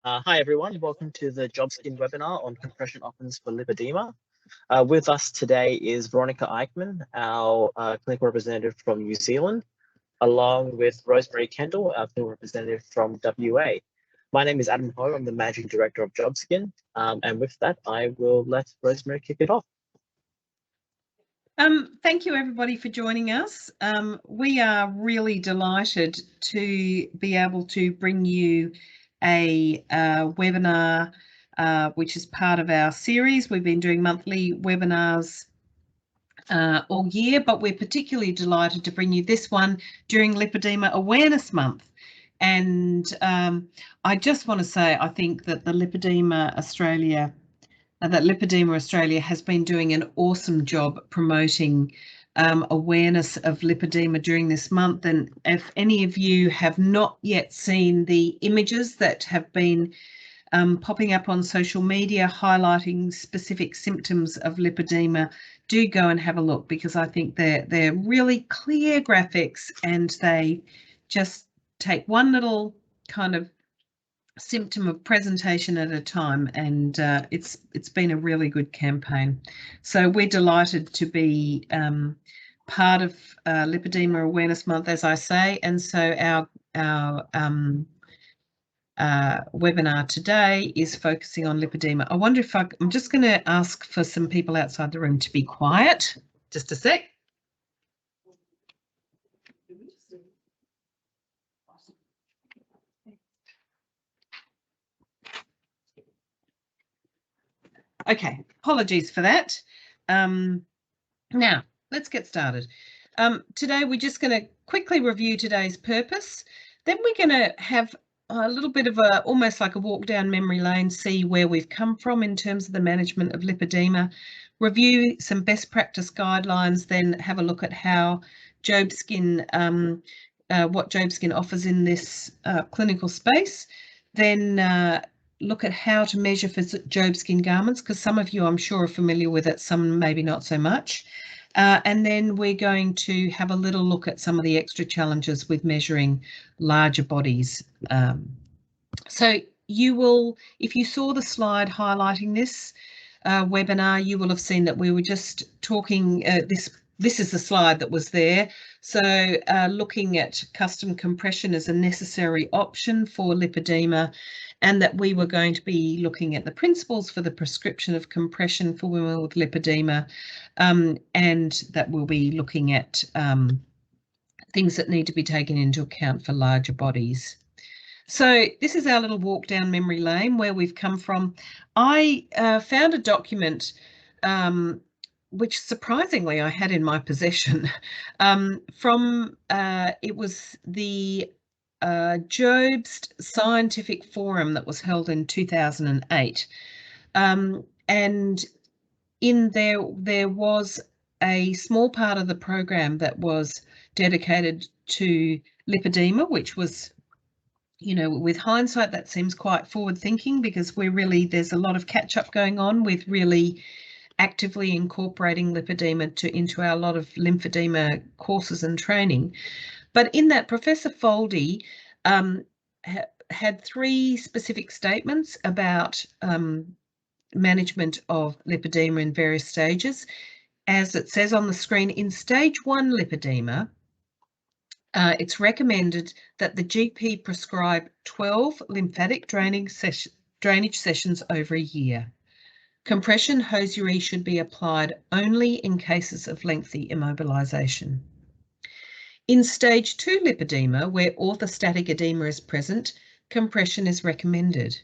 Hi everyone, welcome to the Jobskin webinar on compression options for lipedema. With us today is Veronica Eichmann, our clinical representative from New Zealand, along with Rosemary Kendall, our clinical representative from WA. My name is Adam Ho, I'm the Managing Director of Jobskin, and with that I will let Rosemary kick it off. Thank you everybody for joining us. We are really delighted to be able to bring you a webinar which is part of our series. We've been doing monthly webinars all year, but we're particularly delighted to bring you this one during Lipedema Awareness Month. And I just want to say I think that the Lipedema Australia has been doing an awesome job promoting awareness of lipedema during this month. And if any of you have not yet seen the images that have been popping up on social media highlighting specific symptoms of lipedema, do go and have a look, because I think they're really clear graphics and they just take one little kind of symptom of presentation at a time, and it's been a really good campaign. So we're delighted to be part of Lipedema Awareness Month, as I say, and so our webinar today is focusing on lipedema. I wonder if I'm just going to ask for some people outside the room to be quiet, just a sec. Okay, apologies for that. Now, let's get started. Today, we're just going to quickly review today's purpose. Then we're going to have a little bit of almost like a walk down memory lane, see where we've come from in terms of the management of lipedema, review some best practice guidelines, then have a look at how Jobskin, what Jobskin offers in this clinical space, then look at how to measure for Jobskin garments, because some of you I'm sure are familiar with it, some maybe not so much. And then we're going to have a little look at some of the extra challenges with measuring larger bodies. So you will, if you saw the slide highlighting this webinar, you will have seen that we were just talking, this is the slide that was there. So looking at custom compression as a necessary option for lipedema, and that we were going to be looking at the principles for the prescription of compression for women with lipedema, and that we'll be looking at things that need to be taken into account for larger bodies. So this is our little walk down memory lane where we've come from. I found a document which surprisingly I had in my possession from, it was the Job's Scientific Forum that was held in 2008. And in there was a small part of the program that was dedicated to lipedema, which was, you know, with hindsight, that seems quite forward thinking, because there's a lot of catch up going on with really actively incorporating lipedema into our lot of lymphedema courses and training. But in that, Professor Foldy had three specific statements about management of lipedema in various stages. As it says on the screen, in stage 1 lipedema, it's recommended that the GP prescribe 12 lymphatic drainage sessions over a year. Compression hosiery should be applied only in cases of lengthy immobilisation. In stage 2 lipedema, where orthostatic edema is present, compression is recommended.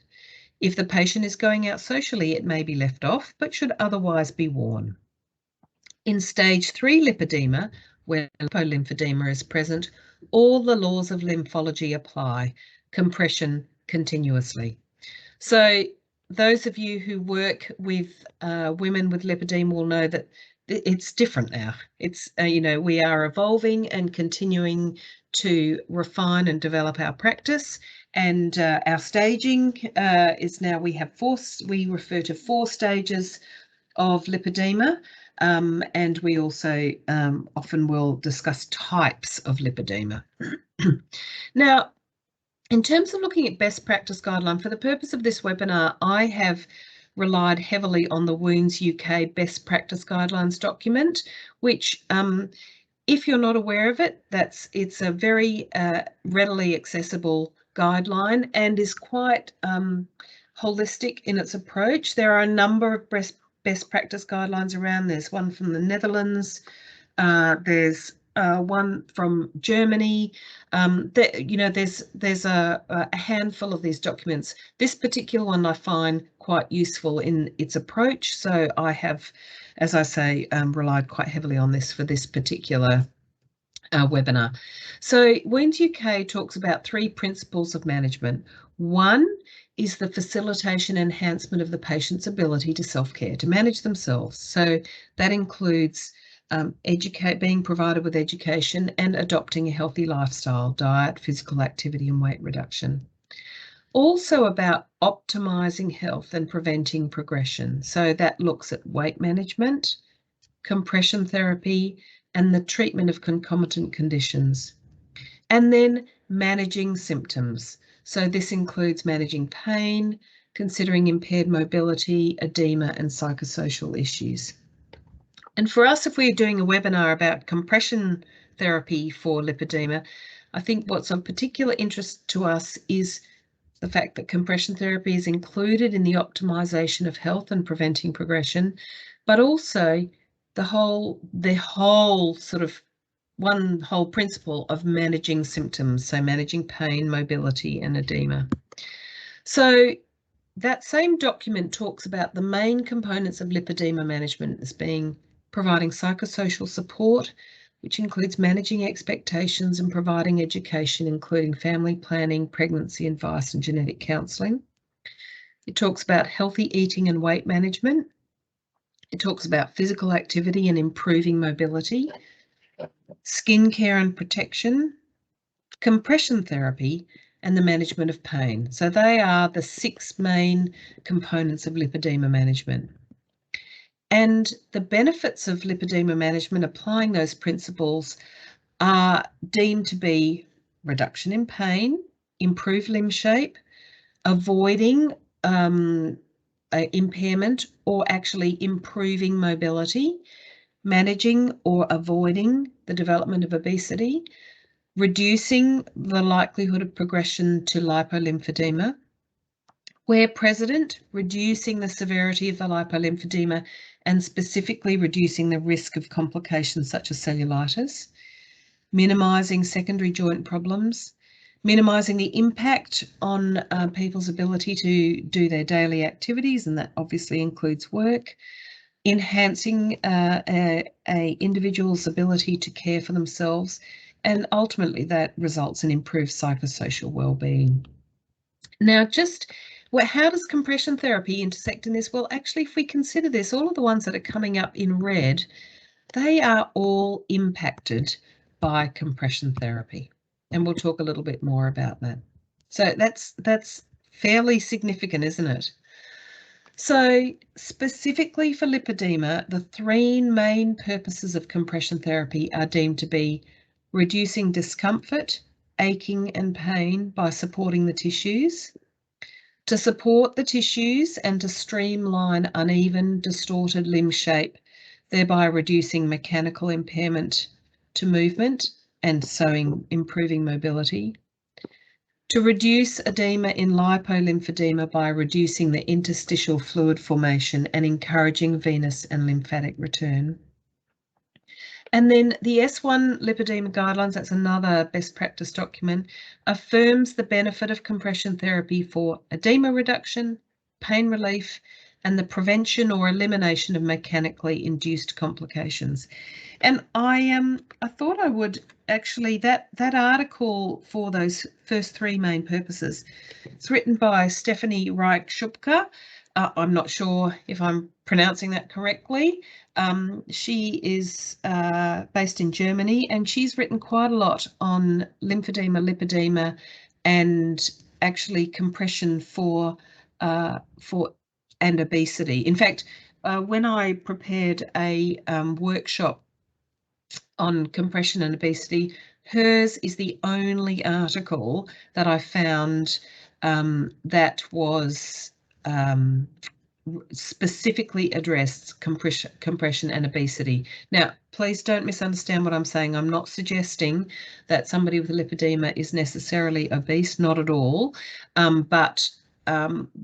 If the patient is going out socially, it may be left off, but should otherwise be worn. In stage 3 lipedema, where lymphedema is present, all the laws of lymphology apply, compression continuously. So those of you who work with women with lipedema will know that it's different now. It's, you know, we are evolving and continuing to refine and develop our practice, and our staging is now, we refer to 4 stages of lipedema, and we also often will discuss types of lipedema. Now, In terms of looking at best practice guideline, for the purpose of this webinar, I have relied heavily on the Wounds UK best practice guidelines document, which if you're not aware of it, it's a very readily accessible guideline and is quite holistic in its approach. There are a number of best practice guidelines around. There's one from the Netherlands. There's one from Germany. There's a handful of these documents. This particular one I find quite useful in its approach. So I have, as I say, relied quite heavily on this for this particular webinar. So Wounds UK talks about 3 principles of management. One is the facilitation and enhancement of the patient's ability to self-care, to manage themselves. So that includes being provided with education and adopting a healthy lifestyle, diet, physical activity and weight reduction. Also about optimising health and preventing progression. So that looks at weight management, compression therapy, and the treatment of concomitant conditions. And then managing symptoms. So this includes managing pain, considering impaired mobility, edema, and psychosocial issues. And for us, if we're doing a webinar about compression therapy for lipedema, I think what's of particular interest to us is the fact that compression therapy is included in the optimisation of health and preventing progression, but also the whole sort of one whole principle of managing symptoms, so managing pain, mobility and edema. So that same document talks about the main components of lipedema management as being providing psychosocial support, which includes managing expectations and providing education, including family planning, pregnancy advice and genetic counselling. It talks about healthy eating and weight management. It talks about physical activity and improving mobility, skin care and protection, compression therapy, and the management of pain. So they are the 6 main components of lipedema management. And the benefits of lipedema management, applying those principles, are deemed to be reduction in pain, improved limb shape, avoiding impairment or actually improving mobility, managing or avoiding the development of obesity, reducing the likelihood of progression to lipolymphedema, where present, reducing the severity of the lipolymphedema and specifically reducing the risk of complications such as cellulitis, minimising secondary joint problems, minimising the impact on people's ability to do their daily activities, and that obviously includes work, enhancing a individual's ability to care for themselves, and ultimately that results in improved psychosocial well-being. Now, how does compression therapy intersect in this? Well, actually, if we consider this, all of the ones that are coming up in red, they are all impacted by compression therapy. And we'll talk a little bit more about that. So that's fairly significant, isn't it? So specifically for lipedema, the 3 main purposes of compression therapy are deemed to be reducing discomfort, aching and pain by supporting the tissues, to support the tissues and to streamline uneven, distorted limb shape, thereby reducing mechanical impairment to movement and so improving mobility, to reduce edema in lipolymphedema by reducing the interstitial fluid formation and encouraging venous and lymphatic return. And then the S1 lipedema guidelines, that's another best practice document, affirms the benefit of compression therapy for edema reduction, pain relief, and the prevention or elimination of mechanically induced complications. And I thought I would actually, that article for those first 3 main purposes, it's written by Stephanie Reich-Schupke. I'm not sure if I'm pronouncing that correctly. She is based in Germany, and she's written quite a lot on lymphedema, lipedema, and actually compression for and obesity. In fact, when I prepared a workshop on compression and obesity, hers is the only article that I found that was specifically addressed compression and obesity. Now, please don't misunderstand what I'm saying. I'm not suggesting that somebody with lipedema is necessarily obese, not at all, but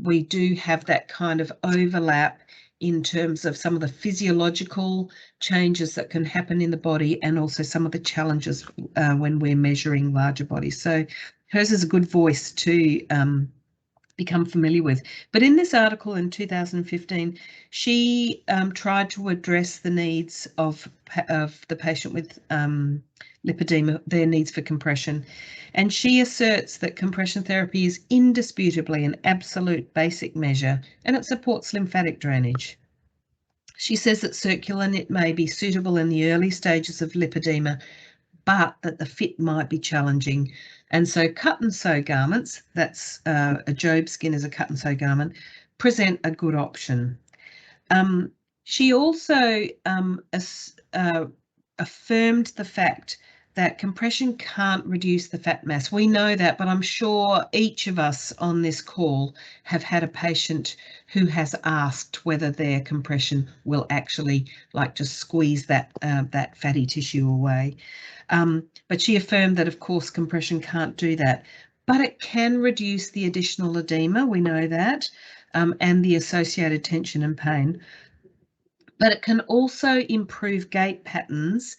we do have that kind of overlap in terms of some of the physiological changes that can happen in the body, and also some of the challenges when we're measuring larger bodies. So hers is a good voice to become familiar with. But in this article in 2015, she tried to address the needs of the patient with lipedema, their needs for compression. And she asserts that compression therapy is indisputably an absolute basic measure, and it supports lymphatic drainage. She says that circular knit may be suitable in the early stages of lipedema, but that the fit might be challenging. And so cut and sew garments, that's a Jobskin is a cut and sew garment, present a good option. She also affirmed the fact that compression can't reduce the fat mass. We know that, but I'm sure each of us on this call have had a patient who has asked whether their compression will actually just squeeze that that fatty tissue away. But she affirmed that, of course, compression can't do that, but it can reduce the additional edema, we know that, and the associated tension and pain. But it can also improve gait patterns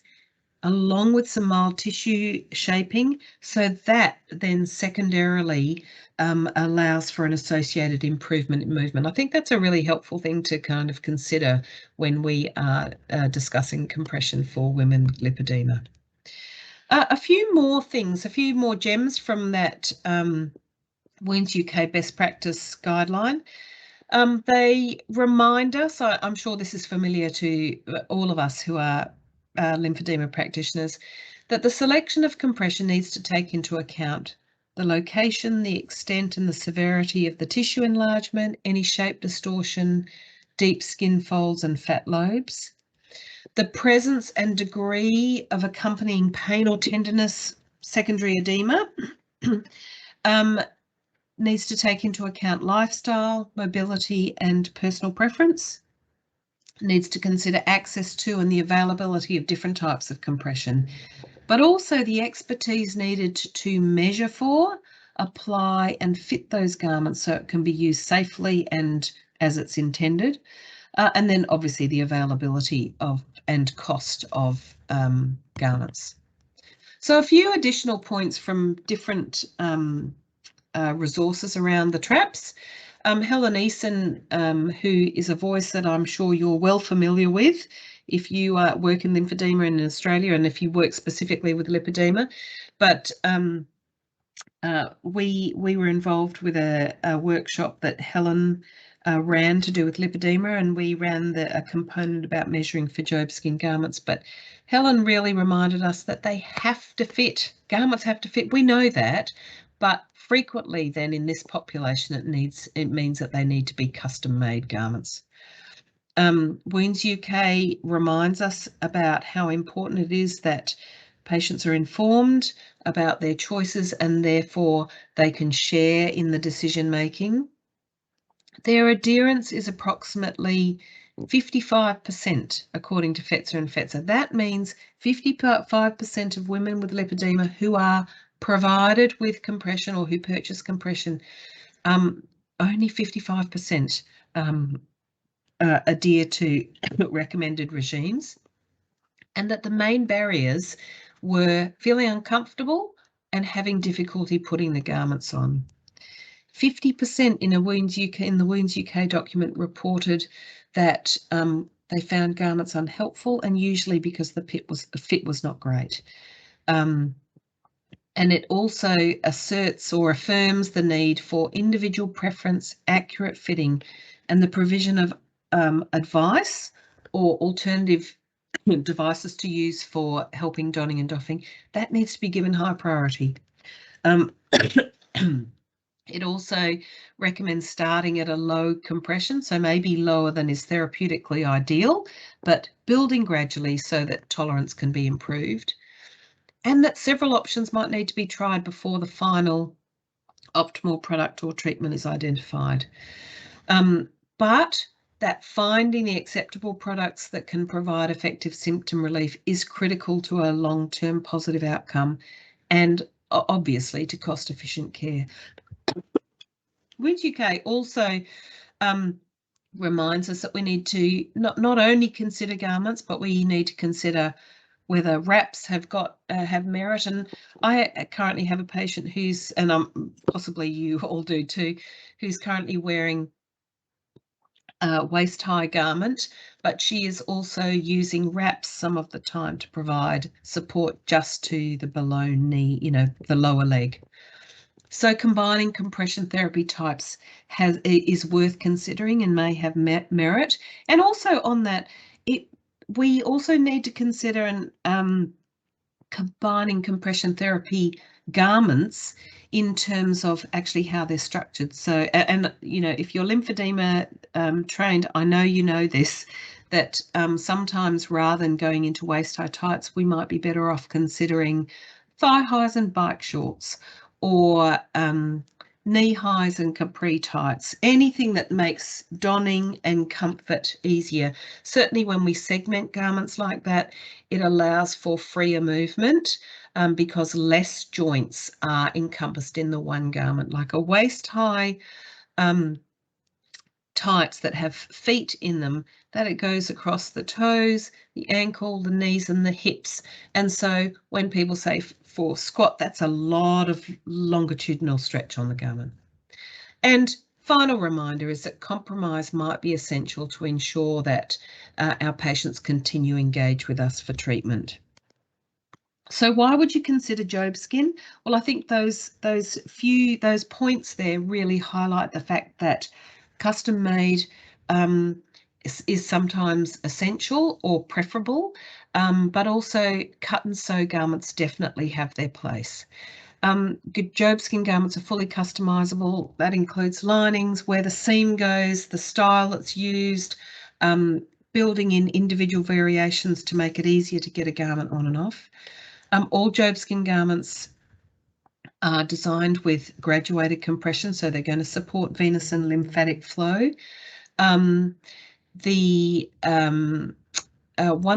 along with some mild tissue shaping, so that then secondarily allows for an associated improvement in movement. I think that's a really helpful thing to kind of consider when we are discussing compression for women with lipedema. A few more things, a few more gems from that Wounds UK Best Practice Guideline. They remind us, I'm sure this is familiar to all of us who are lymphedema practitioners, that the selection of compression needs to take into account the location, the extent and the severity of the tissue enlargement, any shape distortion, deep skin folds and fat lobes, the presence and degree of accompanying pain or tenderness, secondary edema, needs to take into account lifestyle, mobility and personal preference, needs to consider access to and the availability of different types of compression, but also the expertise needed to measure for, apply and fit those garments so it can be used safely and as it's intended, and then obviously the availability of and cost of garments. So a few additional points from different resources around the traps. Helen Eason, who is a voice that I'm sure you're well familiar with if you work in lymphedema in Australia and if you work specifically with lipedema, but we were involved with a workshop that Helen ran to do with lipedema, and we ran a component about measuring for Jobskin garments, but Helen really reminded us that they have to fit. Garments have to fit. We know that, but frequently then in this population it means that they need to be custom made garments. Wounds UK reminds us about how important it is that patients are informed about their choices and therefore they can share in the decision making. Their adherence is approximately 55% according to Fetzer and Fetzer. That means 55% of women with lipedema who are provided with compression or who purchase compression, only 55% adhere to recommended regimes, and that the main barriers were feeling uncomfortable and having difficulty putting the garments on. 50% in the Wounds UK document reported that they found garments unhelpful, and usually because the fit was not great. And it also asserts or affirms the need for individual preference, accurate fitting, and the provision of advice or alternative devices to use for helping donning and doffing. That needs to be given high priority. It also recommends starting at a low compression, so maybe lower than is therapeutically ideal, but building gradually so that tolerance can be improved. and that several options might need to be tried before the final optimal product or treatment is identified. But that finding the acceptable products that can provide effective symptom relief is critical to a long-term positive outcome and obviously to cost-efficient care. Which UK also reminds us that we need to not only consider garments, but we need to consider whether wraps have merit. And I currently have a patient who's, and possibly you all do too, who's currently wearing a waist-high garment, but she is also using wraps some of the time to provide support just to the below knee, the lower leg. So combining compression therapy types is worth considering and may have merit. And also on that, we also need to consider combining compression therapy garments in terms of actually how they're structured. So, and if you're lymphedema trained, I know you know this, that sometimes rather than going into waist-high tights, we might be better off considering thigh highs and bike shorts, or knee highs and capri tights, anything that makes donning and comfort easier. Certainly when we segment garments like that, it allows for freer movement because less joints are encompassed in the one garment. Like a waist-high tights that have feet in them, that it goes across the toes, the ankle, the knees and the hips. And so when people say for squat, that's a lot of longitudinal stretch on the garment. And final reminder is that compromise might be essential to ensure that our patients continue engage with us for treatment. So why would you consider Jobskin? Well, I think those points there really highlight the fact that custom made is sometimes essential or preferable, but also cut and sew garments definitely have their place. Jobskin garments are fully customizable. That includes linings, where the seam goes, the style that's used, building in individual variations to make it easier to get a garment on and off. All Jobskin garments are designed with graduated compression, so they're going to support venous and lymphatic flow. One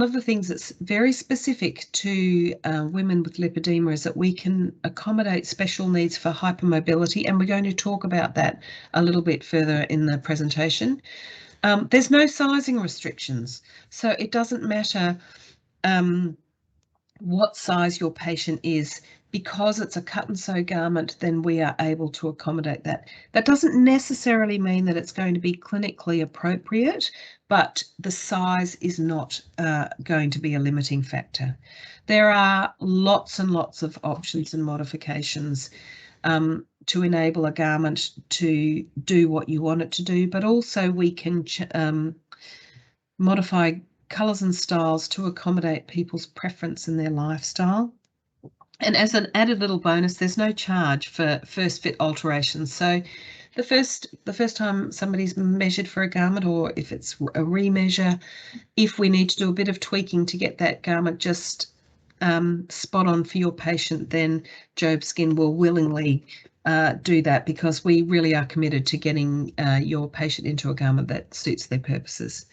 of the things that's very specific to women with lipedema is that we can accommodate special needs for hypermobility, and we're going to talk about that a little bit further in the presentation. There's no sizing restrictions, so it doesn't matter what size your patient is. Because it's a cut and sew garment, then we are able to accommodate that. That doesn't necessarily mean that it's going to be clinically appropriate, but the size is not going to be a limiting factor. There are lots and lots of options and modifications to enable a garment to do what you want it to do, but also we can modify colours and styles to accommodate people's preference and their lifestyle. And as an added little bonus, there's no charge for first fit alterations. So the first time somebody's measured for a garment, or if it's a remeasure, if we need to do a bit of tweaking to get that garment just spot on for your patient, then Jobskin will willingly do that, because we really are committed to getting your patient into a garment that suits their purposes.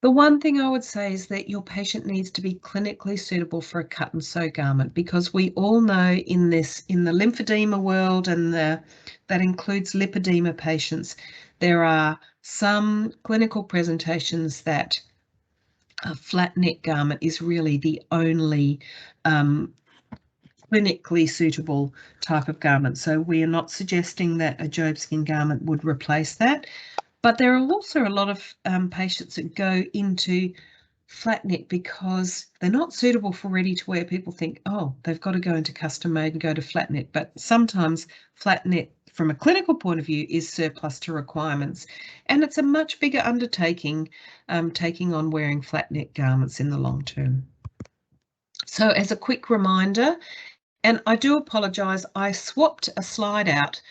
The one thing I would say is that your patient needs to be clinically suitable for a cut and sew garment, because we all know in the lymphedema world, and that includes lipedema patients, there are some clinical presentations that a flat neck garment is really the only clinically suitable type of garment. So we are not suggesting that a Jobskin garment would replace that. But there are also a lot of patients that go into flat neck because they're not suitable for ready to wear. People think, oh, they've got to go into custom made and go to flat neck. But sometimes flat neck, from a clinical point of view, is surplus to requirements. And it's a much bigger undertaking taking on wearing flat neck garments in the long term. So as a quick reminder, and I do apologise, I swapped a slide out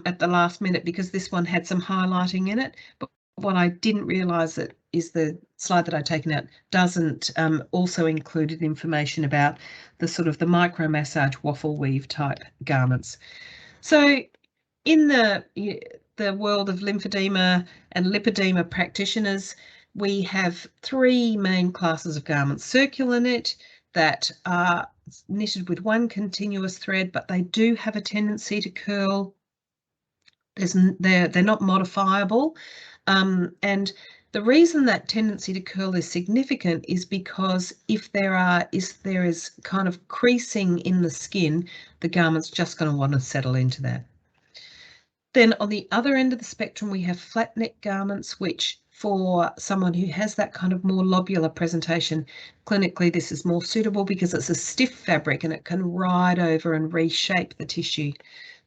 at the last minute because this one had some highlighting in it, but what I didn't realise that the slide that I've taken out, doesn't also included information about the sort of the micro massage waffle weave type garments. So in the world of lymphedema and lipedema practitioners, we have three main classes of garments: circular knit, that are knitted with one continuous thread, but they do have a tendency to curl. They're not modifiable, and the reason that tendency to curl is significant is because if there is kind of creasing in the skin, the garment's just going to want to settle into that. Then on the other end of the spectrum, we have flat neck garments, which for someone who has that kind of more lobular presentation, clinically this is more suitable because it's a stiff fabric and it can ride over and reshape the tissue.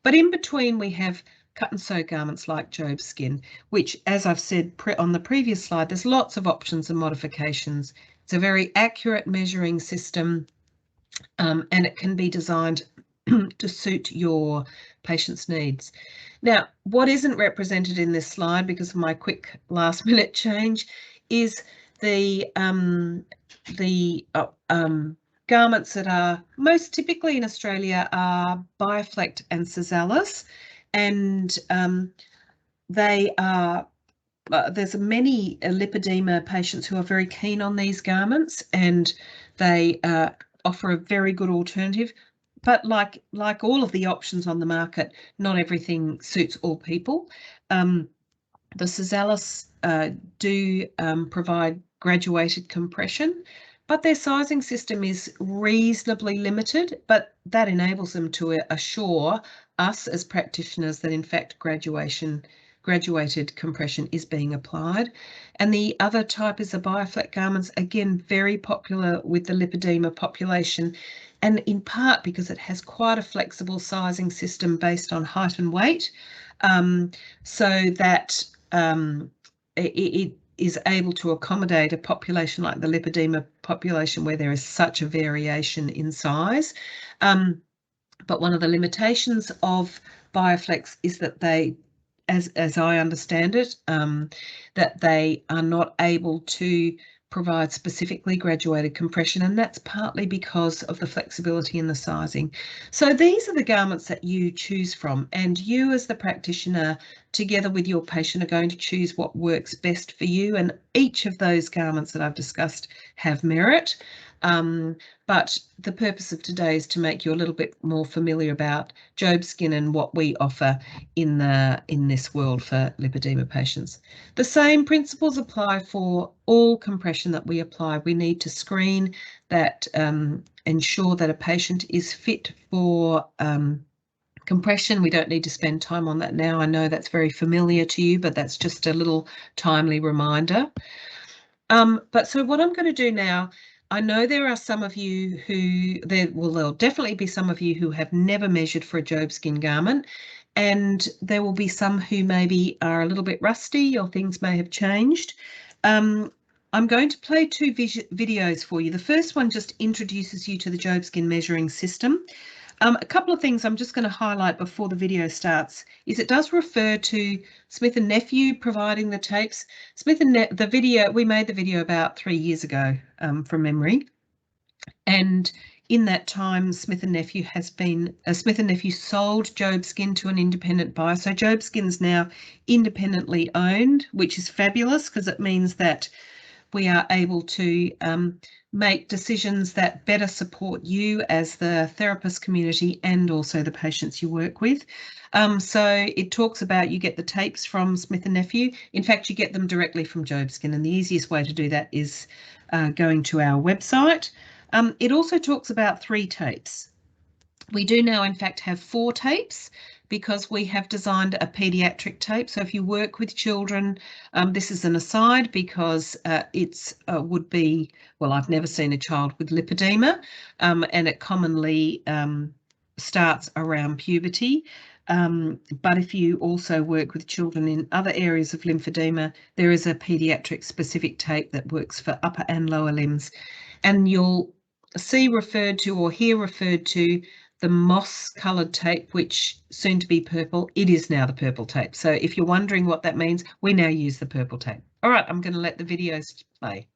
But in between, we have cut and sew garments like Jobskin, which, as I've said on the previous slide, there's lots of options and modifications. It's a very accurate measuring system, and it can be designed to suit your patient's needs. Now, what isn't represented in this slide, because of my quick last minute change, is the garments that are most typically in Australia are Bioflect and Cisalis, and they are there's many lipedema patients who are very keen on these garments, and they offer a very good alternative. But like all of the options on the market, not everything suits all people. The Cisalis do provide graduated compression, but their sizing system is reasonably limited, but that enables them to assure us as practitioners that in fact graduated compression is being applied. And the other type is the Bioflect garments, again very popular with the lipedema population, and in part because it has quite a flexible sizing system based on height and weight, so that it is able to accommodate a population like the lipedema population where there is such a variation in size. But one of the limitations of Bioflex is that they, as I understand it, that they are not able to provide specifically graduated compression, and that's partly because of the flexibility in the sizing. So these are the garments that you choose from, and you as the practitioner together with your patient are going to choose what works best for you, and each of those garments that I've discussed have merit. But the purpose of today is to make you a little bit more familiar about Jobskin and what we offer in this world for lipedema patients. The same principles apply for all compression that we apply. We need to screen that, ensure that a patient is fit for compression. We don't need to spend time on that now. I know that's very familiar to you, but that's just a little timely reminder. But so what I'm going to do now, I know there are some of you who, there'll definitely be some of you who have never measured for a Jobskin garment, and there will be some who maybe are a little bit rusty or things may have changed. I'm going to play two videos for you. The first one just introduces you to the Jobskin measuring system. A couple of things I'm just going to highlight before the video starts is it does refer to Smith & Nephew providing the tapes. We made the video about 3 years ago from memory, and in that time Smith & Nephew has been, Smith & Nephew sold Jobskin to an independent buyer. So Jobskin's now independently owned, which is fabulous because it means that we are able to make decisions that better support you as the therapist community and also the patients you work with. So it talks about you get the tapes from Smith & Nephew. In fact, you get them directly from Jobskin, and the easiest way to do that is going to our website. It also talks about 3 tapes. We do now, in fact, have 4 tapes because we have designed a paediatric tape. So if you work with children, this is an aside because it's would be, well, I've never seen a child with lipedema, and it commonly starts around puberty. But if you also work with children in other areas of lymphedema, there is a paediatric specific tape that works for upper and lower limbs. And you'll see referred to or hear referred to the moss coloured tape, which soon to be purple. It is now the purple tape. So if you're wondering what that means, we now use the purple tape. All right, I'm going to let the videos play.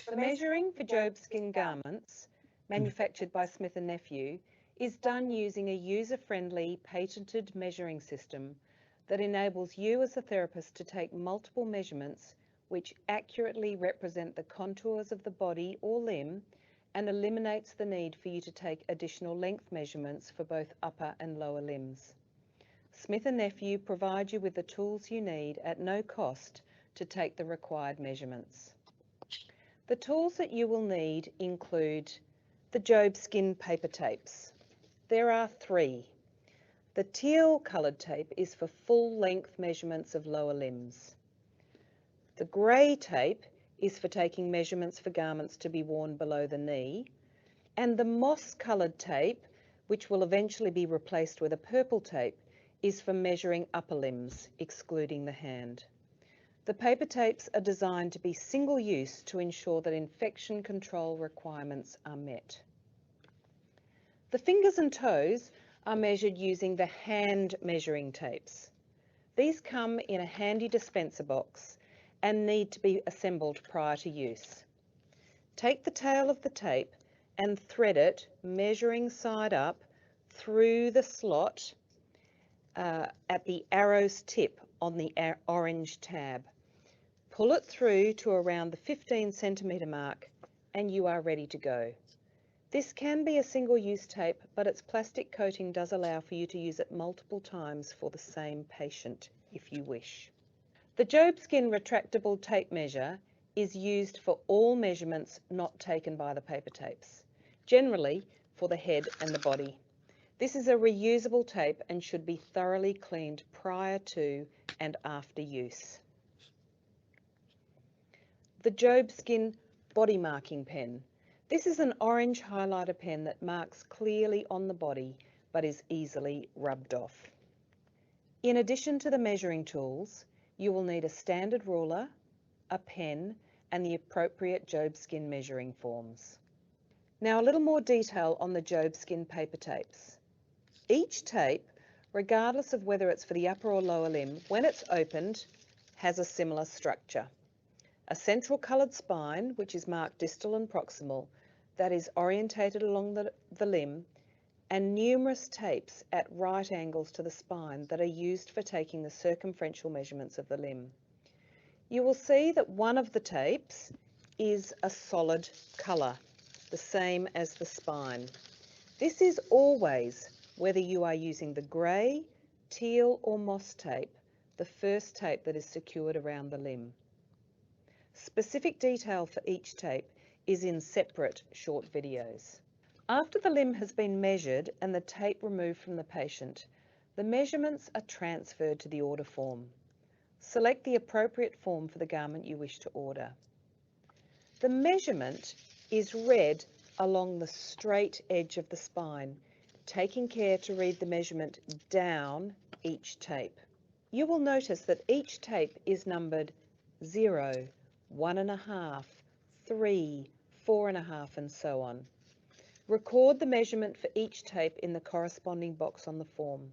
The measuring for Jobskin garments, manufactured by Smith & Nephew, is done using a user-friendly, patented measuring system that enables you as a therapist to take multiple measurements which accurately represent the contours of the body or limb and eliminates the need for you to take additional length measurements for both upper and lower limbs. Smith & Nephew provide you with the tools you need at no cost to take the required measurements. The tools that you will need include the Jobskin paper tapes. There are 3. The teal coloured tape is for full length measurements of lower limbs. The grey tape is for taking measurements for garments to be worn below the knee, and the moss coloured tape, which will eventually be replaced with a purple tape, is for measuring upper limbs, excluding the hand. The paper tapes are designed to be single use to ensure that infection control requirements are met. The fingers and toes are measured using the hand measuring tapes. These come in a handy dispenser box and need to be assembled prior to use. Take the tail of the tape and thread it, measuring side up, through the slot at the arrow's tip on the orange tab. Pull it through to around the 15 centimetre mark and you are ready to go. This can be a single-use tape, but its plastic coating does allow for you to use it multiple times for the same patient if you wish. The Jobskin retractable tape measure is used for all measurements not taken by the paper tapes, generally for the head and the body. This is a reusable tape and should be thoroughly cleaned prior to and after use. The Jobskin body marking pen. This is an orange highlighter pen that marks clearly on the body but is easily rubbed off. In addition to the measuring tools, you will need a standard ruler, a pen, and the appropriate Jobskin measuring forms. Now a little more detail on the Jobskin paper tapes. Each tape, regardless of whether it's for the upper or lower limb, when it's opened, has a similar structure. A central coloured spine, which is marked distal and proximal, that is orientated along the limb, and numerous tapes at right angles to the spine that are used for taking the circumferential measurements of the limb. You will see that one of the tapes is a solid colour, the same as the spine. This is always, whether you are using the grey, teal or moss tape, the first tape that is secured around the limb. Specific detail for each tape is in separate short videos. After the limb has been measured and the tape removed from the patient, the measurements are transferred to the order form. Select the appropriate form for the garment you wish to order. The measurement is read along the straight edge of the spine, taking care to read the measurement down each tape. You will notice that each tape is numbered 0, 1.5, 3, 4.5, and so on. Record the measurement for each tape in the corresponding box on the form.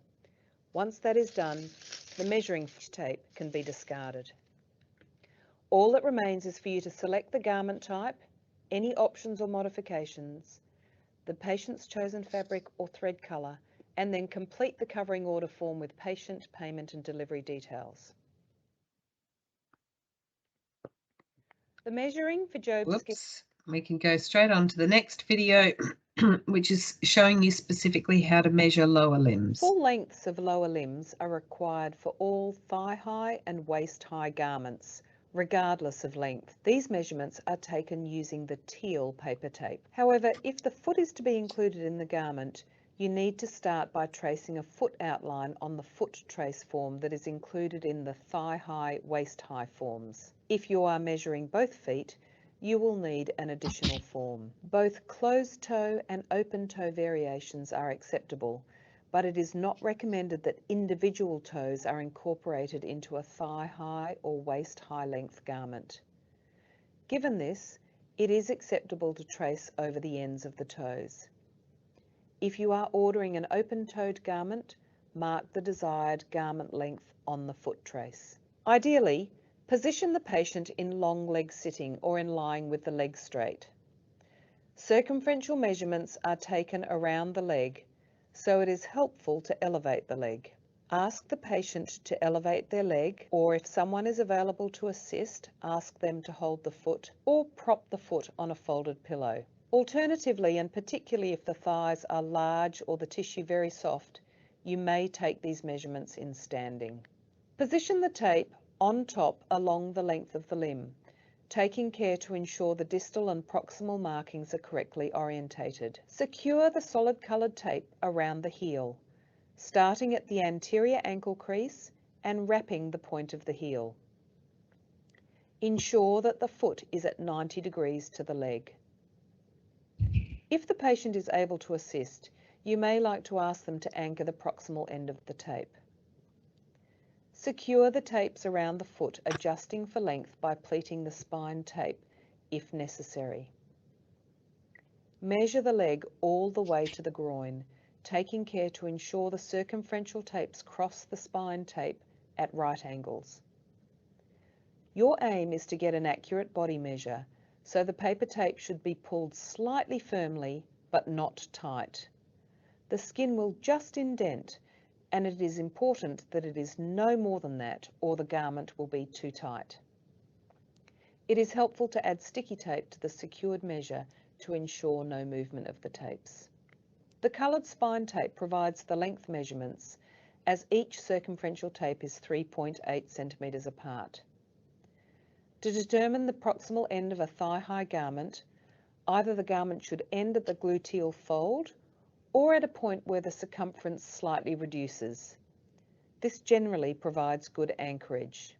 Once that is done, the measuring tape can be discarded. All that remains is for you to select the garment type, any options or modifications, the patient's chosen fabric or thread colour, and then complete the covering order form with patient, payment and delivery details. The measuring for Jobskin. We can go straight on to the next video, which is showing you specifically how to measure lower limbs. Full lengths of lower limbs are required for all thigh-high and waist-high garments, regardless of length. These measurements are taken using the teal paper tape. However, if the foot is to be included in the garment, you need to start by tracing a foot outline on the foot trace form that is included in the thigh-high, waist-high forms. If you are measuring both feet, you will need an additional form. Both closed toe and open toe variations are acceptable, but it is not recommended that individual toes are incorporated into a thigh-high or waist-high length garment. Given this, it is acceptable to trace over the ends of the toes. If you are ordering an open-toed garment, mark the desired garment length on the foot trace. Ideally, position the patient in long leg sitting or in lying with the leg straight. Circumferential measurements are taken around the leg, so it is helpful to elevate the leg. Ask the patient to elevate their leg, or if someone is available to assist, ask them to hold the foot or prop the foot on a folded pillow. Alternatively, and particularly if the thighs are large or the tissue very soft, you may take these measurements in standing. Position the tape on top along the length of the limb, taking care to ensure the distal and proximal markings are correctly orientated. Secure the solid coloured tape around the heel, starting at the anterior ankle crease and wrapping the point of the heel. Ensure that the foot is at 90 degrees to the leg. If the patient is able to assist, you may like to ask them to anchor the proximal end of the tape. Secure the tapes around the foot, adjusting for length by pleating the spine tape if necessary. Measure the leg all the way to the groin, taking care to ensure the circumferential tapes cross the spine tape at right angles. Your aim is to get an accurate body measure, so the paper tape should be pulled slightly firmly but not tight. The skin will just indent, and it is important that it is no more than that, or the garment will be too tight. It is helpful to add sticky tape to the secured measure to ensure no movement of the tapes. The coloured spine tape provides the length measurements, as each circumferential tape is 3.8 centimetres apart. To determine the proximal end of a thigh-high garment, either the garment should end at the gluteal fold or at a point where the circumference slightly reduces. This generally provides good anchorage.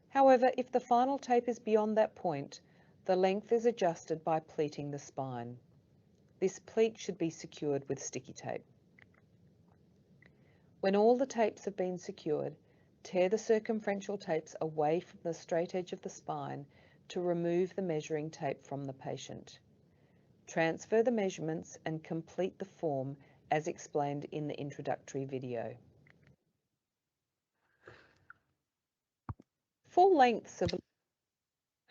However, if the final tape is beyond that point, the length is adjusted by pleating the spine. This pleat should be secured with sticky tape. When all the tapes have been secured, tear the circumferential tapes away from the straight edge of the spine to remove the measuring tape from the patient. Transfer the measurements and complete the form as explained in the introductory video. Full lengths of...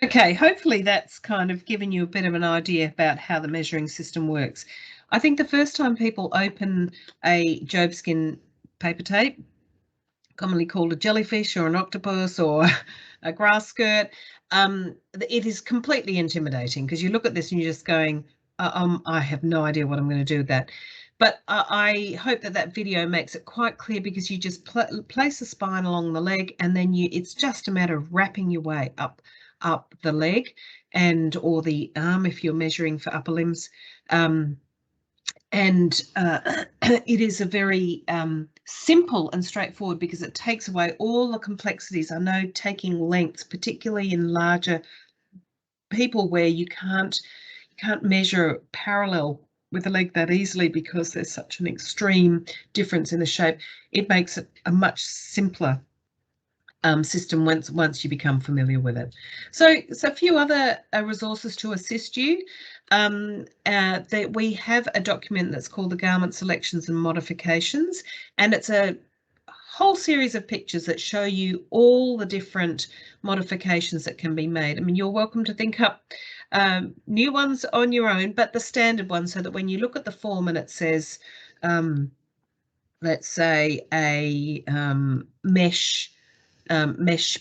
Okay, hopefully that's kind of given you a bit of an idea about how the measuring system works. I think the first time people open a Jobskin paper tape, commonly called a jellyfish or an octopus or a grass skirt, it is completely intimidating because you look at this and you're just going, I have no idea what I'm going to do with that. But I hope that that video makes it quite clear, because you just place the spine along the leg, and then it's just a matter of wrapping your way up the leg and or the arm if you're measuring for upper limbs. It is a very simple and straightforward, because it takes away all the complexities. I know taking lengths, particularly in larger people where you can't measure parallel with the leg that easily because there's such an extreme difference in the shape, it makes it a much simpler system once you become familiar with it. So a few other resources to assist you. That we have a document that's called the Garment Selections and Modifications, and it's a whole series of pictures that show you all the different modifications that can be made. I mean, you're welcome to think up new ones on your own, but the standard ones, so that when you look at the form and it says, let's say a mesh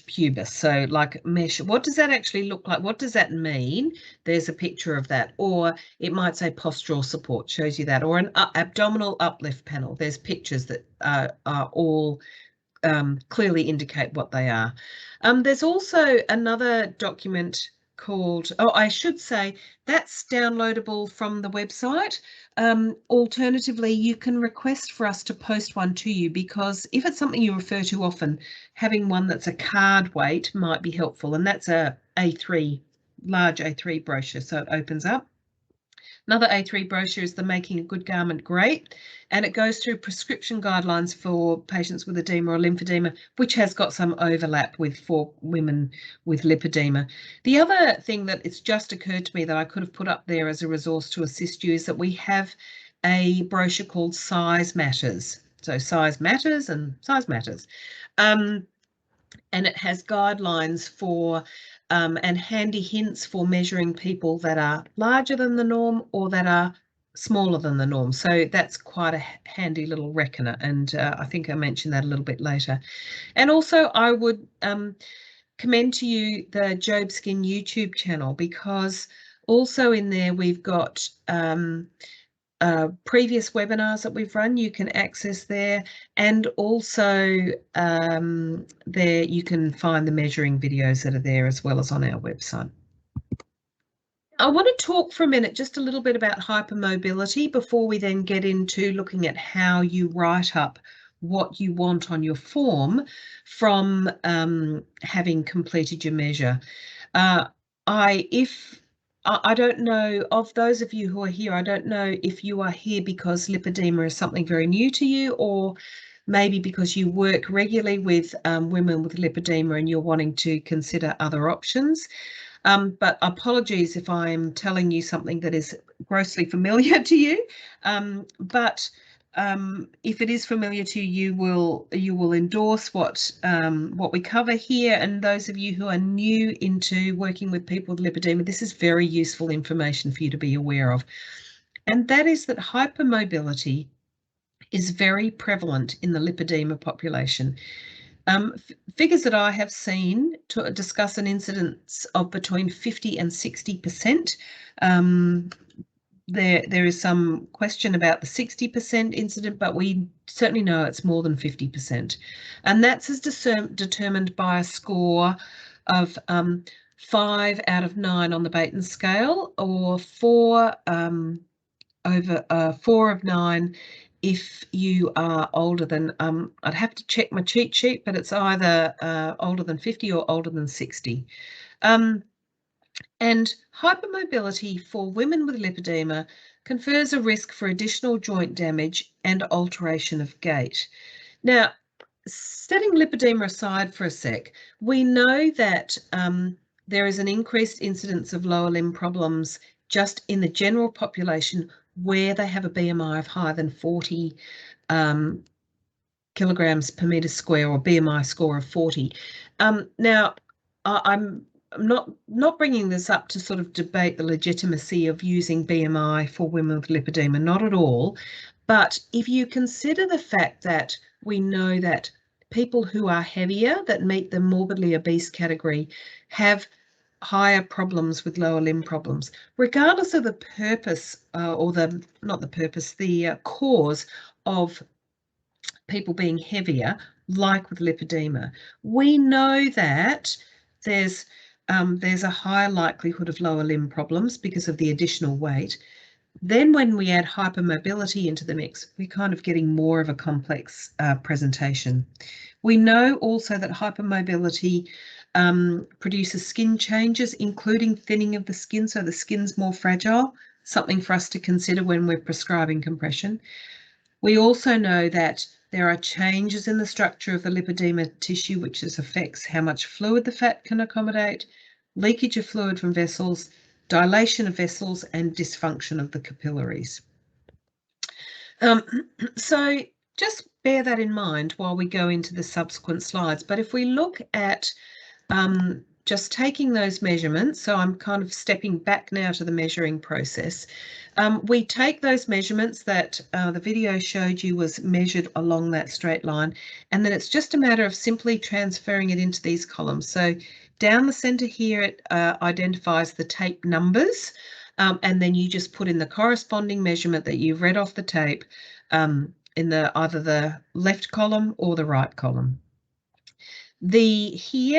pubis, so like mesh, what does that actually look like? What does that mean? There's a picture of that. Or it might say postural support, shows you that. Or an abdominal uplift panel, there's pictures that are all clearly indicate what they are. There's also another document called, oh, I should say that's downloadable from the website. Alternatively, you can request for us to post one to you, because if it's something you refer to often, having one that's a card weight might be helpful, and that's a A3, large A3 brochure, so it opens up. Another A3 brochure is the Making a Good Garment Great, and it goes through prescription guidelines for patients with edema or lymphedema, which has got some overlap for women with lipedema. The other thing that it's just occurred to me that I could have put up there as a resource to assist you is that we have a brochure called Size Matters. So Size Matters and Size Matters. And it has guidelines for and handy hints for measuring people that are larger than the norm or that are smaller than the norm. So that's quite a handy little reckoner, and I think I mentioned that a little bit later. And also I would commend to you the Jobskin YouTube channel, because also in there we've got previous webinars that we've run, you can access there, and also there you can find the measuring videos that are there as well as on our website. I want to talk for a minute just a little bit about hypermobility before we then get into looking at how you write up what you want on your form from having completed your measure. I don't know, of those of you who are here, I don't know if you are here because lipedema is something very new to you, or maybe because you work regularly with women with lipedema and you're wanting to consider other options. But apologies if I'm telling you something that is grossly familiar to you. But if it is familiar to you, you will endorse what we cover here. And those of you who are new into working with people with lipedema, this is very useful information for you to be aware of. And that is that hypermobility is very prevalent in the lipedema population. Figures that I have seen to discuss an incidence of between 50 and 60%. There is some question about the 60% incident, but we certainly know it's more than 50%. And that's as determined by a score of 5 out of 9 on the Baton scale, or 4 of 9 if you are older than, I'd have to check my cheat sheet, but it's either older than 50 or older than 60. And hypermobility for women with lipedema confers a risk for additional joint damage and alteration of gait. Now, setting lipedema aside for a sec, we know that there is an increased incidence of lower limb problems just in the general population where they have a BMI of higher than 40 kilograms per metre square, or BMI score of 40. Now, I'm not bringing this up to sort of debate the legitimacy of using BMI for women with lipedema, not at all. But if you consider the fact that we know that people who are heavier, that meet the morbidly obese category, have higher problems with lower limb problems, regardless of the purpose or the cause of people being heavier, like with lipedema, we know that there's a higher likelihood of lower limb problems because of the additional weight. Then when we add hypermobility into the mix, we're kind of getting more of a complex presentation. We know also that hypermobility produces skin changes, including thinning of the skin, so the skin's more fragile, something for us to consider when we're prescribing compression. We also know that there are changes in the structure of the lipedema tissue, which affects how much fluid the fat can accommodate, leakage of fluid from vessels, dilation of vessels, and dysfunction of the capillaries. So just bear that in mind while we go into the subsequent slides. But if we look at just taking those measurements, so I'm kind of stepping back now to the measuring process. We take those measurements that the video showed you was measured along that straight line, and then it's just a matter of simply transferring it into these columns. So down the centre here, it identifies the tape numbers, and then you just put in the corresponding measurement that you've read off the tape in either the left column or the right column. These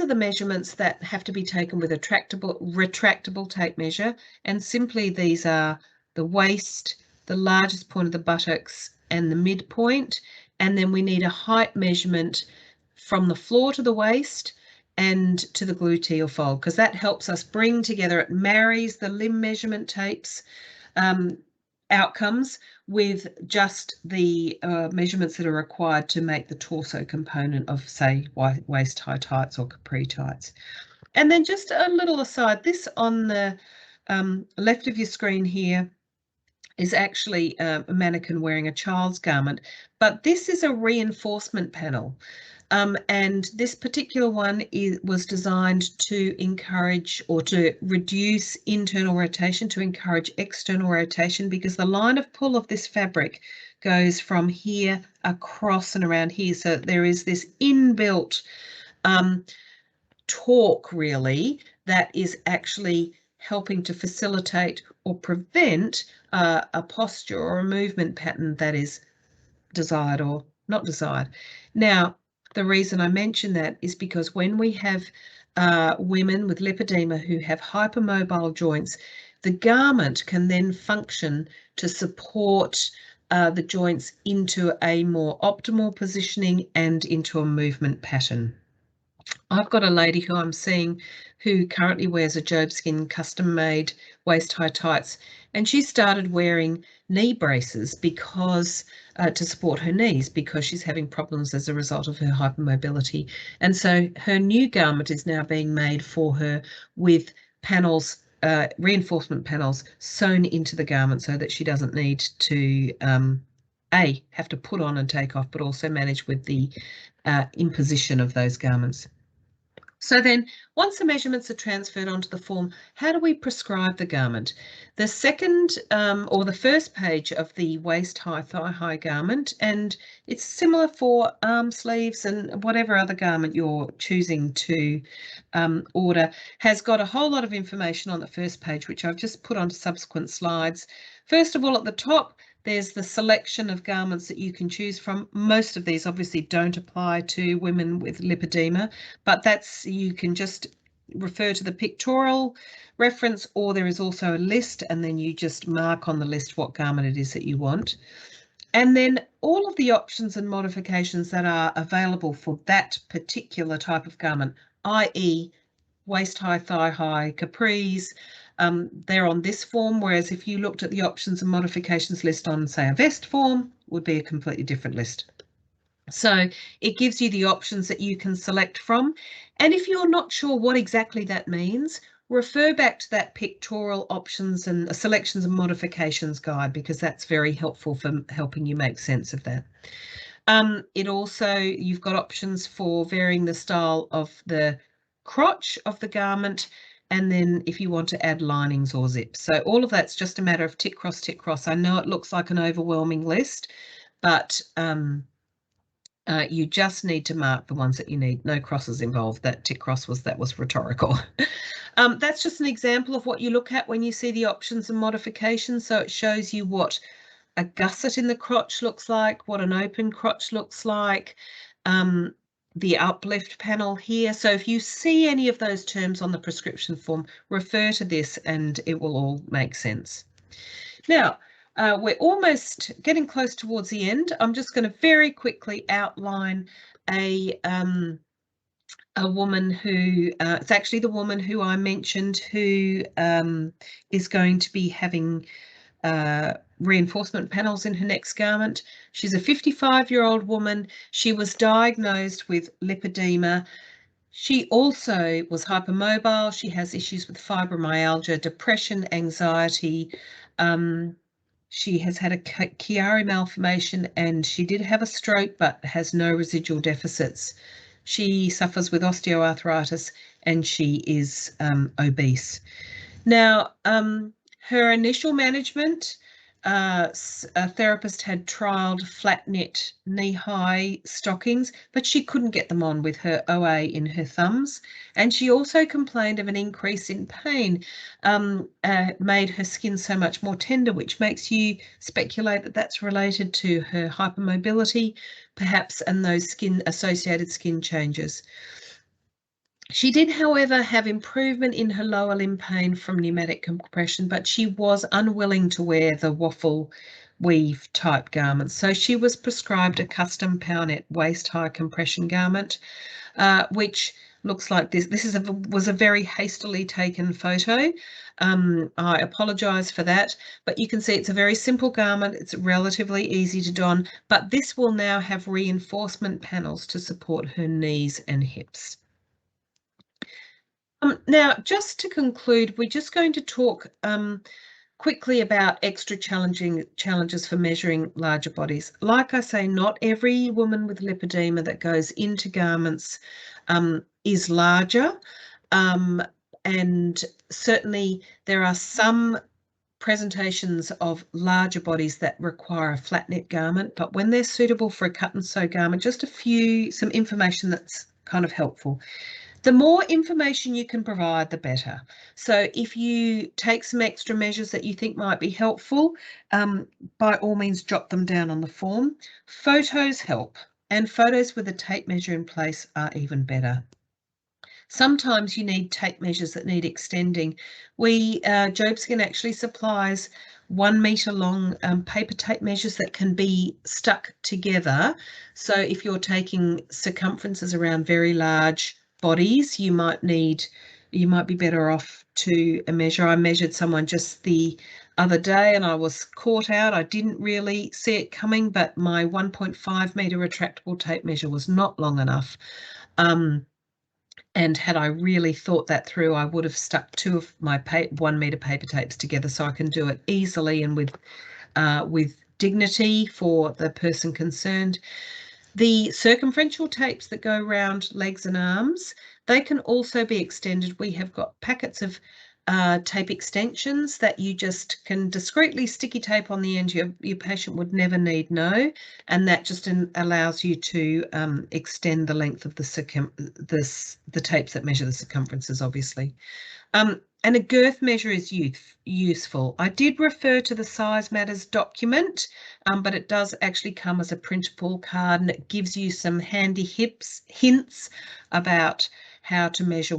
are the measurements that have to be taken with a retractable tape measure, and simply these are the waist, the largest point of the buttocks, and the midpoint. And then we need a height measurement from the floor to the waist and to the gluteal fold, because that helps us bring together, it marries the limb measurement tapes outcomes with just the measurements that are required to make the torso component of, say, waist high tights or capri tights. And then just a little aside, this on the left of your screen here is actually a mannequin wearing a child's garment, but this is a reinforcement panel. And this particular one was designed to encourage or to reduce internal rotation, to encourage external rotation, because the line of pull of this fabric goes from here across and around here. So there is this inbuilt torque, really, that is actually helping to facilitate or prevent a posture or a movement pattern that is desired or not desired. Now, the reason I mention that is because when we have women with lipedema who have hypermobile joints, the garment can then function to support the joints into a more optimal positioning and into a movement pattern. I've got a lady who I'm seeing who currently wears a Jobskin custom-made waist-high tights, and she started wearing knee braces because to support her knees, because she's having problems as a result of her hypermobility. And so her new garment is now being made for her with panels, reinforcement panels sewn into the garment, so that she doesn't need to have to put on and take off, but also manage with the imposition of those garments. So then, once the measurements are transferred onto the form, how do we prescribe the garment? The second or the first page of the waist-high, thigh-high garment, and it's similar for arm sleeves and whatever other garment you're choosing to order, has got a whole lot of information on the first page, which I've just put onto subsequent slides. First of all, at the top, there's the selection of garments that you can choose from. Most of these obviously don't apply to women with lipedema, but you can just refer to the pictorial reference, or there is also a list, and then you just mark on the list what garment it is that you want. And then all of the options and modifications that are available for that particular type of garment, i.e. waist-high, thigh-high, capris, they're on this form, whereas if you looked at the options and modifications list on, say, a vest form, would be a completely different list. So it gives you the options that you can select from. And if you're not sure what exactly that means, refer back to that pictorial options and selections and modifications guide, because that's very helpful for helping you make sense of that. It also, you've got options for varying the style of the crotch of the garment, and then if you want to add linings or zips. So all of that's just a matter of tick cross, tick cross. I know it looks like an overwhelming list, but you just need to mark the ones that you need. No crosses involved. That tick cross was rhetorical. That's just an example of what you look at when you see the options and modifications. So it shows you what a gusset in the crotch looks like, what an open crotch looks like, the uplift panel here. So if you see any of those terms on the prescription form, refer to this and it will all make sense. Now, we're almost getting close towards the end. I'm just going to very quickly outline a woman who, it's actually the woman who I mentioned who is going to be having reinforcement panels in her next garment. She's a 55-year-old woman. She was diagnosed with lipedema. She also was hypermobile. She has issues with fibromyalgia, depression, anxiety. She has had a Chiari malformation, and she did have a stroke but has no residual deficits. She suffers with osteoarthritis, and she is obese. Now, her initial management, a therapist had trialled flat knit knee-high stockings, but she couldn't get them on with her OA in her thumbs. And she also complained of an increase in pain, made her skin so much more tender, which makes you speculate that that's related to her hypermobility, perhaps, and those associated skin changes. She did, however, have improvement in her lower limb pain from pneumatic compression, but she was unwilling to wear the waffle weave type garments. So she was prescribed a custom pownet waist-high compression garment, which looks like this. This was a very hastily taken photo. I apologise for that, but you can see it's a very simple garment. It's relatively easy to don, but this will now have reinforcement panels to support her knees and hips. Now, just to conclude, we're just going to talk quickly about extra challenges for measuring larger bodies. Like I say, not every woman with lipedema that goes into garments is larger, and certainly there are some presentations of larger bodies that require a flat knit garment, but when they're suitable for a cut and sew garment, just some information that's kind of helpful. The more information you can provide, the better. So if you take some extra measures that you think might be helpful, by all means jot them down on the form. Photos help, and photos with a tape measure in place are even better. Sometimes you need tape measures that need extending. Jobskin actually supplies 1 metre long paper tape measures that can be stuck together. So if you're taking circumferences around very large bodies, you might be better off to measure. I measured someone just the other day and I was caught out. I didn't really see it coming, but my 1.5 metre retractable tape measure was not long enough. And had I really thought that through, I would have stuck 2 of my 1 metre paper tapes together, so I can do it easily and with dignity for the person concerned. The circumferential tapes that go around legs and arms, they can also be extended. We have got packets of tape extensions that you just can discreetly sticky tape on the end. Your patient would never need know, and that just allows you to extend the length of the tapes that measure the circumferences, obviously. And a girth measure is useful. I did refer to the Size Matters document, but it does actually come as a printable card, and it gives you some handy hints about how to measure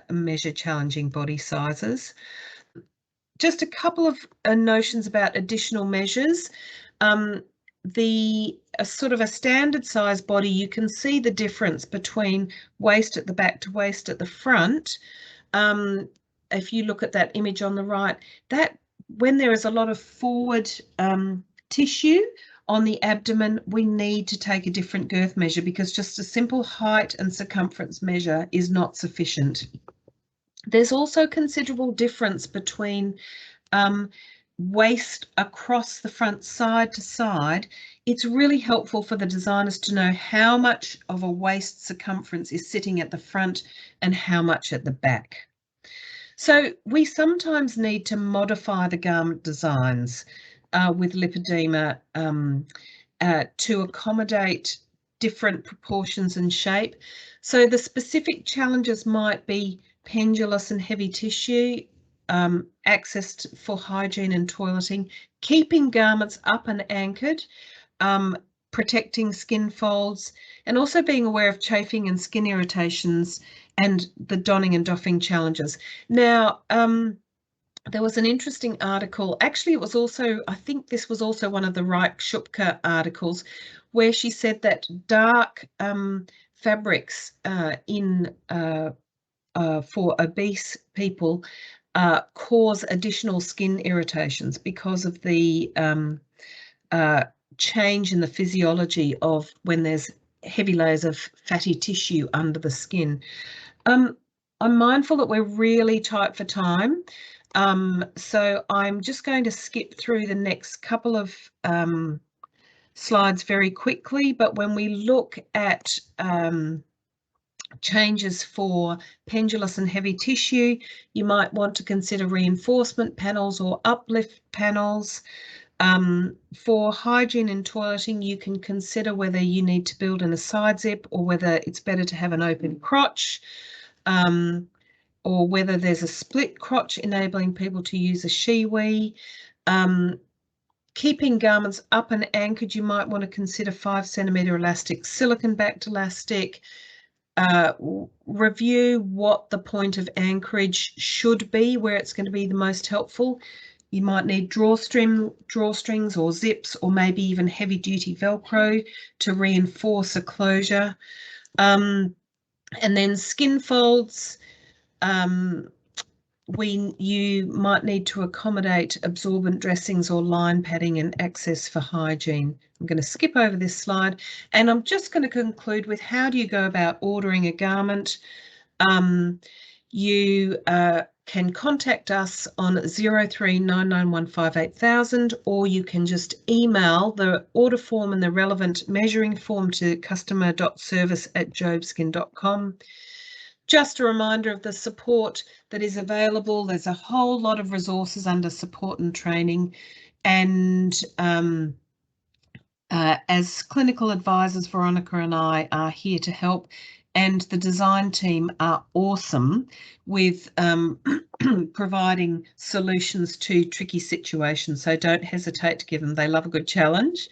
measure challenging body sizes. Just a couple of notions about additional measures. Sort of a standard size body, you can see the difference between waist at the back to waist at the front. If you look at that image on the right, that when there is a lot of forward tissue on the abdomen, we need to take a different girth measure, because just a simple height and circumference measure is not sufficient. There's also considerable difference between waist across the front side to side. It's really helpful for the designers to know how much of a waist circumference is sitting at the front and how much at the back. So we sometimes need to modify the garment designs with lipedema to accommodate different proportions and shape. So the specific challenges might be pendulous and heavy tissue, access for hygiene and toileting, keeping garments up and anchored, protecting skin folds, and also being aware of chafing and skin irritations and the donning and doffing challenges. Now, there was an interesting article, actually it was also, I think this was also one of the Reich-Schupke articles, where she said that dark fabrics for obese people cause additional skin irritations because of the change in the physiology of when there's heavy layers of fatty tissue under the skin. I'm mindful that we're really tight for time, so I'm just going to skip through the next couple of slides very quickly, but when we look at changes for pendulous and heavy tissue, you might want to consider reinforcement panels or uplift panels. For hygiene and toileting, you can consider whether you need to build in a side zip or whether it's better to have an open crotch, or whether there's a split crotch enabling people to use a shiwi. Keeping garments up and anchored, you might want to consider 5 centimetre elastic, silicone backed elastic. Review what the point of anchorage should be, where it's going to be the most helpful. You might need drawstrings or zips, or maybe even heavy duty Velcro to reinforce a closure. And then skin folds, you might need to accommodate absorbent dressings or line padding and access for hygiene. I'm going to skip over this slide, and I'm just going to conclude with how do you go about ordering a garment. You can contact us on 0399158000, or you can just email the order form and the relevant measuring form to customer.service@jobskin.com. Just a reminder of the support that is available. There's a whole lot of resources under support and training, and as clinical advisors, Veronica and I are here to help, and the design team are awesome with providing solutions to tricky situations. So don't hesitate to give them. They love a good challenge.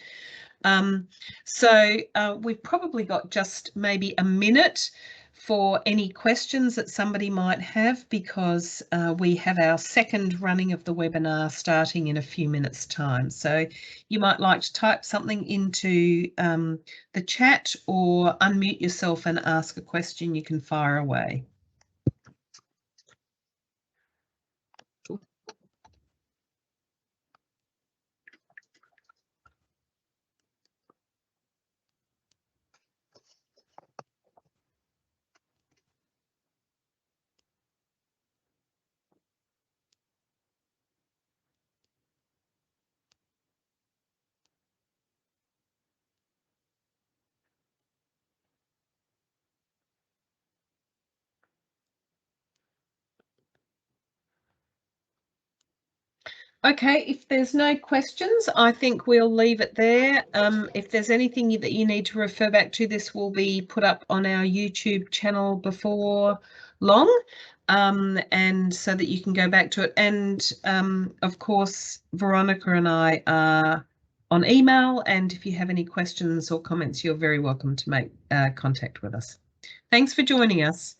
We've probably got just maybe a minute for any questions that somebody might have, because we have our second running of the webinar starting in a few minutes' time. So you might like to type something into the chat or unmute yourself and ask a question. You can fire away. Okay, if there's no questions, I think we'll leave it there. If there's anything that you need to refer back to, this will be put up on our YouTube channel before long, and so that you can go back to it. And of course, Veronica and I are on email, and if you have any questions or comments, you're very welcome to make contact with us. Thanks for joining us.